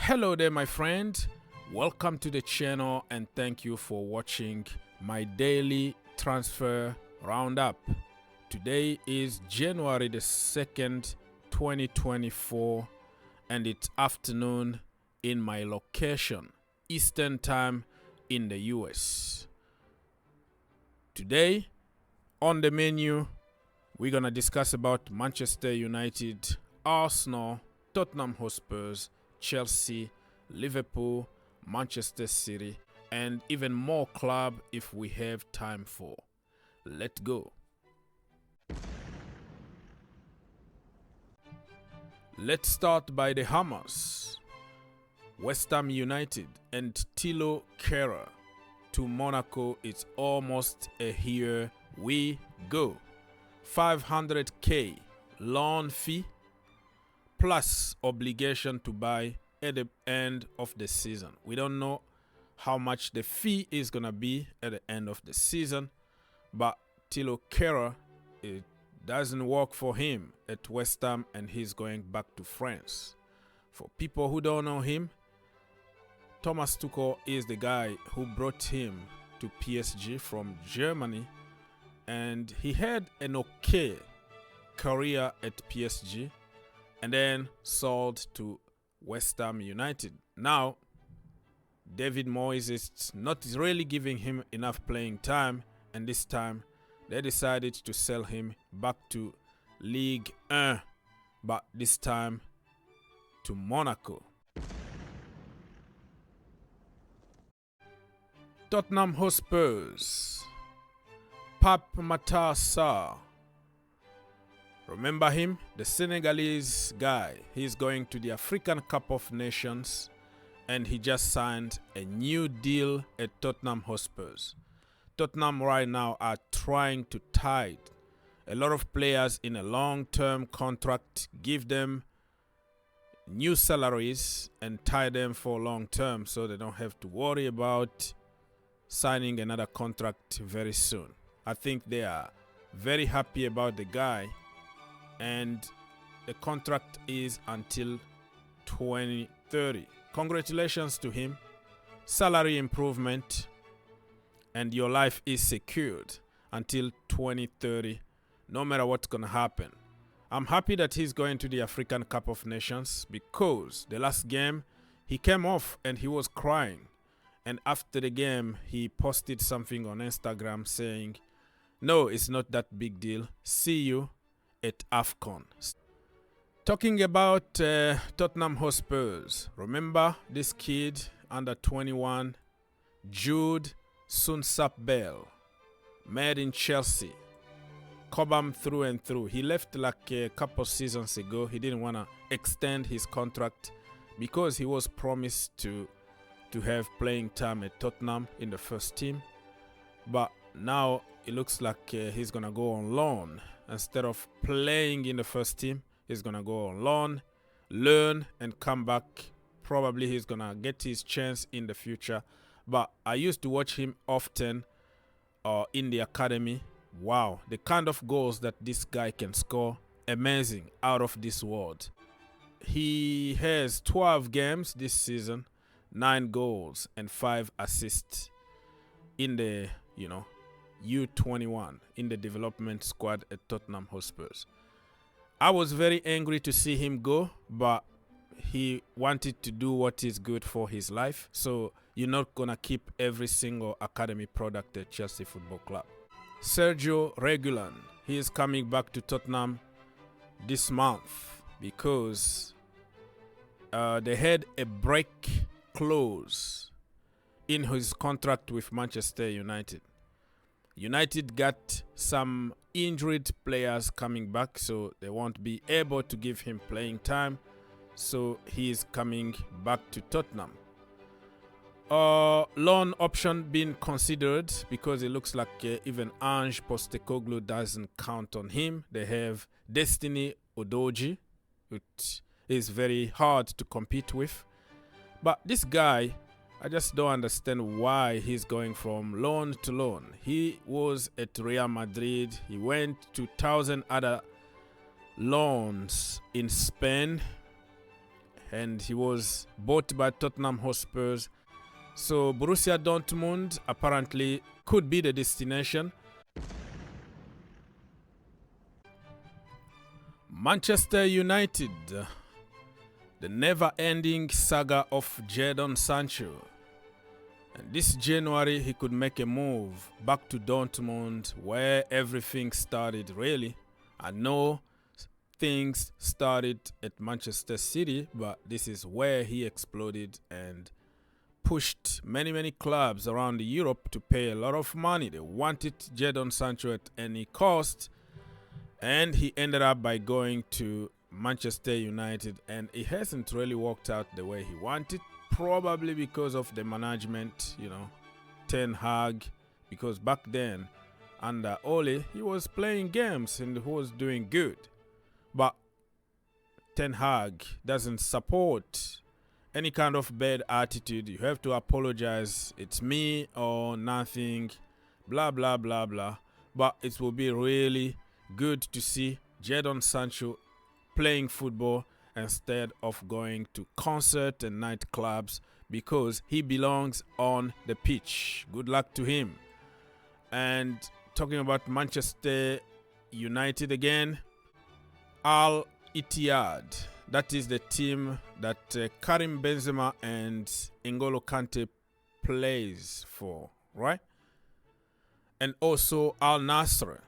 Hello there, my friend. Welcome to the channel and thank you for watching my daily transfer roundup. Today is January the 2nd, 2024, and it's afternoon in my location, Eastern Time in the US. Today, on the menu, we're going to discuss about Manchester United, Arsenal, Tottenham Hotspurs, Chelsea, Liverpool, Manchester City, and even more club if we have time for. Let's go. Let's start by the Hammers. West Ham United and Thilo Kehrer to Monaco. It's almost a here we go. 500k loan fee plus obligation to buy at the end of the season. We don't know how much the fee is going to be at the end of the season, but Thilo Kehrer, it doesn't work for him at West Ham and he's going back to France. For people who don't know him, Thomas Tuchel is the guy who brought him to PSG from Germany, and he had an okay career at PSG and then sold to West Ham United. Now, David Moyes is not really giving him enough playing time, and this time they decided to sell him back to Ligue 1, but this time to Monaco. Tottenham Hotspurs, Pape Matar Sarr. Remember him? The Senegalese guy. He's going to the African Cup of Nations and he just signed a new deal at Tottenham Hotspurs. Tottenham right now are trying to tie a lot of players in a long-term contract, give them new salaries and tie them for long-term so they don't have to worry about signing another contract very soon. I think they are very happy about the guy, and the contract is until 2030. Congratulations to him. Salary improvement, and your life is secured until 2030, no matter what's going to happen. I'm happy that he's going to the African Cup of Nations because the last game he came off and he was crying. And after the game, he posted something on Instagram saying, "No, it's not that big deal. See you at AFCON." Talking about Tottenham Hotspurs, remember this kid under 21, Jude Soonsup-Bell, made in Chelsea, Cobham through and through. He left like a couple seasons ago. He didn't want to extend his contract because he was promised to have playing time at Tottenham in the first team, but now it looks like he's gonna go on loan. Instead of playing in the first team, he's gonna go on loan, learn and come back. Probably he's gonna get his chance in the future, but I used to watch him often in the academy. Wow, the kind of goals that this guy can score, amazing, out of this world. He has 12 games this season, 9 goals and 5 assists in the U21, in the development squad at Tottenham Hotspurs. I was very angry to see him go, but he wanted to do what is good for his life. So you're not going to keep every single academy product at Chelsea Football Club. Sergio Reguilon, he is coming back to Tottenham this month because they had a break clause in his contract with Manchester United. United got some injured players coming back, so they won't be able to give him playing time. So he is coming back to Tottenham. Loan option being considered because it looks like even Ange Postecoglou doesn't count on him. They have Destiny Udogie, which is very hard to compete with. But this guy, I just don't understand why he's going from loan to loan. He was at Real Madrid. He went to 1,000 other loans in Spain. and he was bought by Tottenham Hotspur. So Borussia Dortmund apparently could be the destination. Manchester United, the never-ending saga of Jadon Sancho. And this January, he could make a move back to Dortmund, where everything started, really. I know things started at Manchester City, but this is where he exploded and pushed many clubs around Europe to pay a lot of money. They wanted Jadon Sancho at any cost, and he ended up by going to Manchester United, and it hasn't really worked out the way he wanted, probably because of the management, Ten Hag, because back then under Ole, he was playing games and he was doing good. But Ten Hag doesn't support any kind of bad attitude. You have to apologize. It's me or nothing, blah, blah, blah, blah. But it will be really good to see Jadon Sancho playing football instead of going to concert and nightclubs, because he belongs on the pitch. Good luck to him. And talking about Manchester United again, Al Ittihad, that is the team that Karim Benzema and N'Golo Kante plays for, right? And also Al Nassr,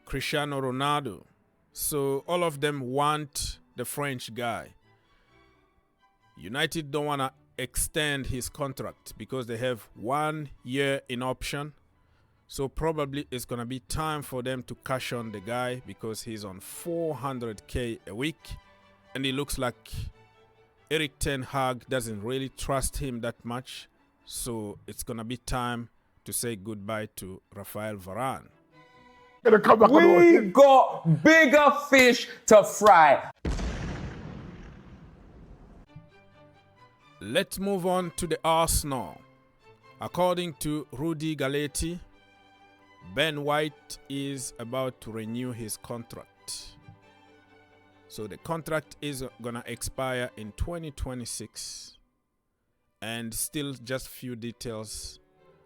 Cristiano Ronaldo. So all of them want the French guy. United don't want to extend his contract because they have 1 year in option. So probably it's going to be time for them to cash on the guy, because he's on 400k a week. And it looks like Erik Ten Hag doesn't really trust him that much. So it's going to be time to say goodbye to Raphael Varane. We got bigger fish to fry. Let's move on to the Arsenal. According to Rudy Galetti, Ben White is about to renew his contract. So the contract is going to expire in 2026. And still just few details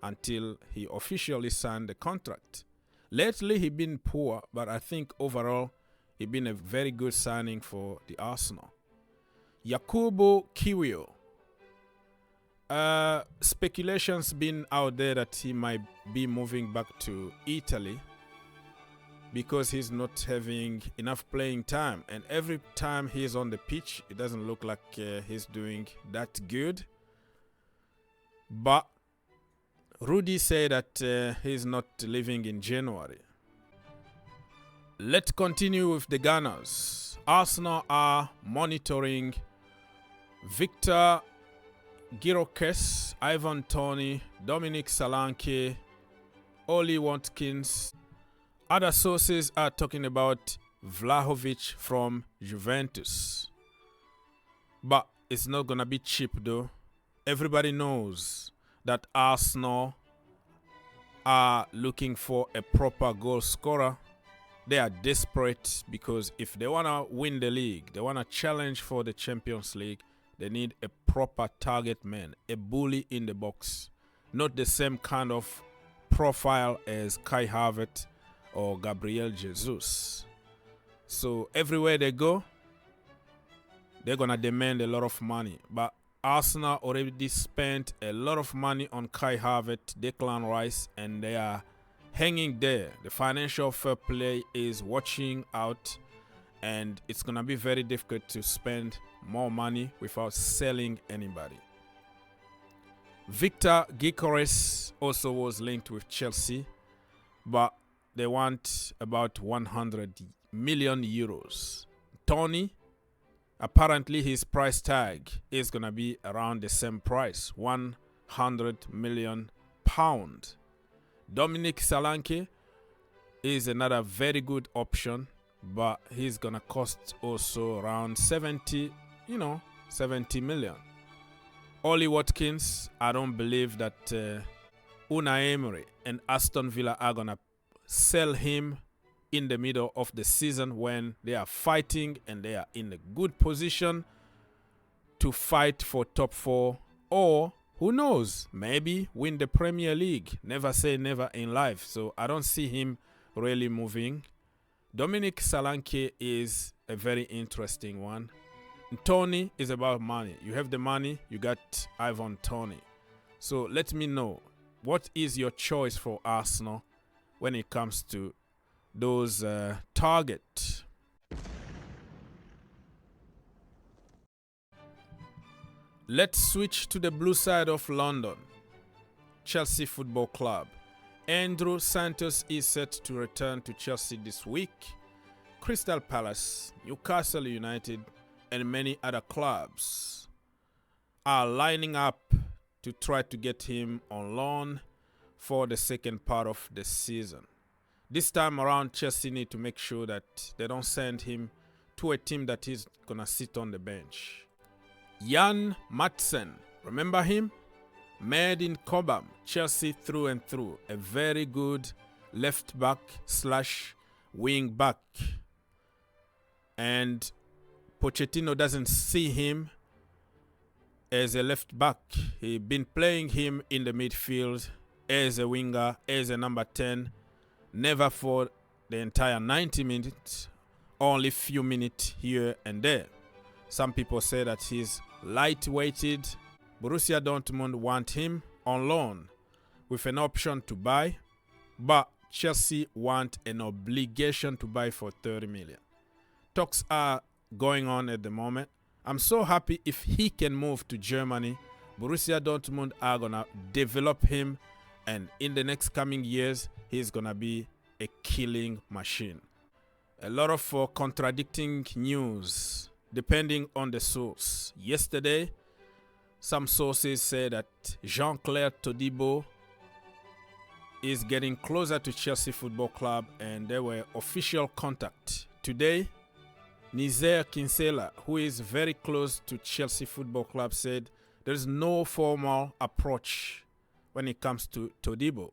until he officially signed the contract. Lately, he's been poor, but I think overall, he's been a very good signing for the Arsenal. Yakubu Kiwior. Speculations been out there that he might be moving back to Italy because he's not having enough playing time. And every time he's on the pitch, it doesn't look like he's doing that good. But Rudy said that he's not leaving in January. Let's continue with the Gunners. Arsenal are monitoring Victor Gyökeres, Ivan Toney, Dominic Solanke, Oli Watkins. Other sources are talking about Vlahovic from Juventus. But it's not going to be cheap though. Everybody knows that Arsenal are looking for a proper goal scorer. They are desperate because if they want to win the league, they want to challenge for the Champions League, they need a proper target man, a bully in the box. Not the same kind of profile as Kai Havertz or Gabriel Jesus. So everywhere they go, they're going to demand a lot of money. But Arsenal already spent a lot of money on Kai Havertz, Declan Rice, and they are hanging there. The financial fair play is watching out, and it's going to be very difficult to spend more money without selling anybody. Victor Gyökeres also was linked with Chelsea, but they want about 100 million euros. Toney, apparently his price tag is going to be around the same price, 100 million pound. Dominic Solanke is another very good option, but he's going to cost also around 70 million. Oli Watkins, I don't believe that Unai Emery and Aston Villa are going to sell him in the middle of the season when they are fighting and they are in a good position to fight for top 4, or who knows, maybe win the Premier League. Never say never in life. So I don't see him really moving. Dominic Solanke is a very interesting one. Toney is about money. You have the money, you got Ivan Toney. So let me know, what is your choice for Arsenal when it comes to those targets? Let's switch to the blue side of London. Chelsea Football Club. Andrew Santos is set to return to Chelsea this week. Crystal Palace, Newcastle United, and many other clubs are lining up to try to get him on loan for the second part of the season. This time around, Chelsea need to make sure that they don't send him to a team that is going to sit on the bench. Jan Maatsen, remember him? Made in Cobham, Chelsea through and through. A very good left back / wing back. And Pochettino doesn't see him as a left back. He's been playing him in the midfield as a winger, as a number 10. Never for the entire 90 minutes, only few minutes here and there. Some people say that he's light-weighted. Borussia Dortmund want him on loan with an option to buy, but Chelsea want an obligation to buy for 30 million. Talks are going on at the moment. I'm so happy if he can move to Germany. Borussia Dortmund are going to develop him, and in the next coming years, he's going to be a killing machine. A lot of contradicting news depending on the source. Yesterday, some sources say that Jean-Claire Todibo is getting closer to Chelsea Football Club, and there were official contact. Today, Nizer Kinsella, who is very close to Chelsea Football Club, said there's no formal approach when it comes to Todibo.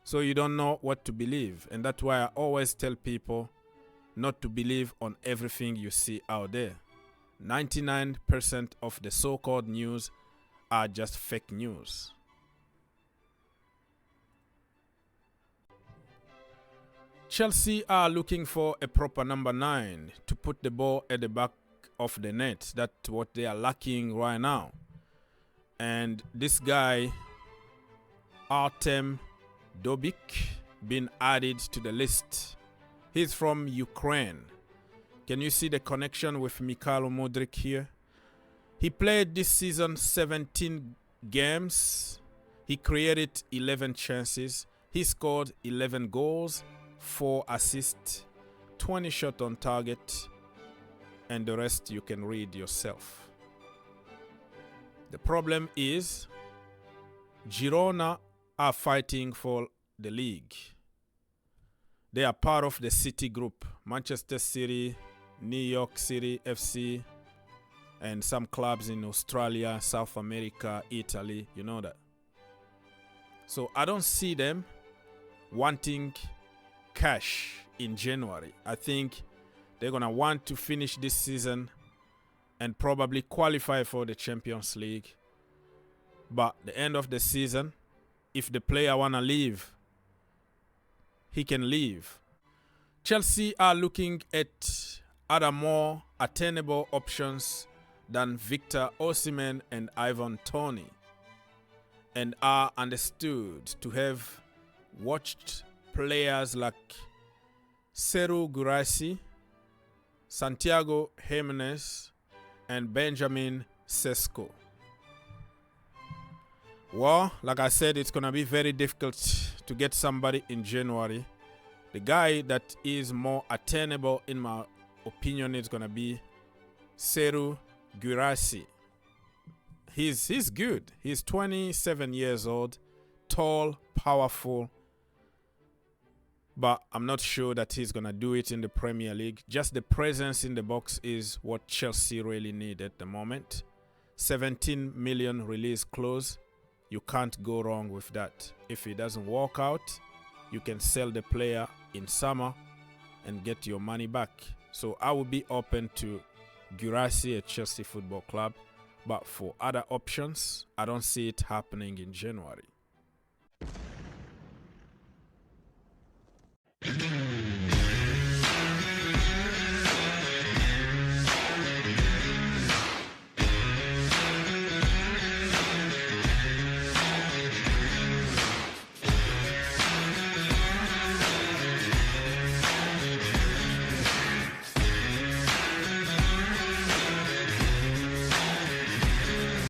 So you don't know what to believe. And that's why I always tell people not to believe on everything you see out there. 99% of the so-called news are just fake news. Chelsea are looking for a proper number 9 to put the ball at the back of the net. That's what they are lacking right now. And this guy, Artem Dobik, been added to the list. He's from Ukraine. Can you see the connection with Mikhailo Mudryk here? He played this season 17 games. He created 11 chances. He scored 11 goals, 4 assists, 20 shots on target, and the rest you can read yourself. The problem is Girona are fighting for the league. They are part of the City group. Manchester City, New York City FC, and some clubs in Australia, South America, Italy, you know that. So I don't see them wanting cash in January. I think they're going to want to finish this season and probably qualify for the Champions League. But the end of the season, if the player want to leave, he can leave. Chelsea are looking at other more attainable options than Victor Osimhen and Ivan Toney, and are understood to have watched players like Serhou Guirassy, Santiago Jimenez, and Benjamin Sesko. Well, like I said, it's going to be very difficult to get somebody in January. The guy that is more attainable, in my opinion, is going to be Serhou Guirassy. He's good. He's 27 years old, tall, powerful, but I'm not sure that he's going to do it in the Premier League. Just the presence in the box is what Chelsea really need at the moment. 17 million release clause. You can't go wrong with that. If it doesn't work out, you can sell the player in summer and get your money back. So I will be open to Guirassy at Chelsea Football Club. But for other options, I don't see it happening in January.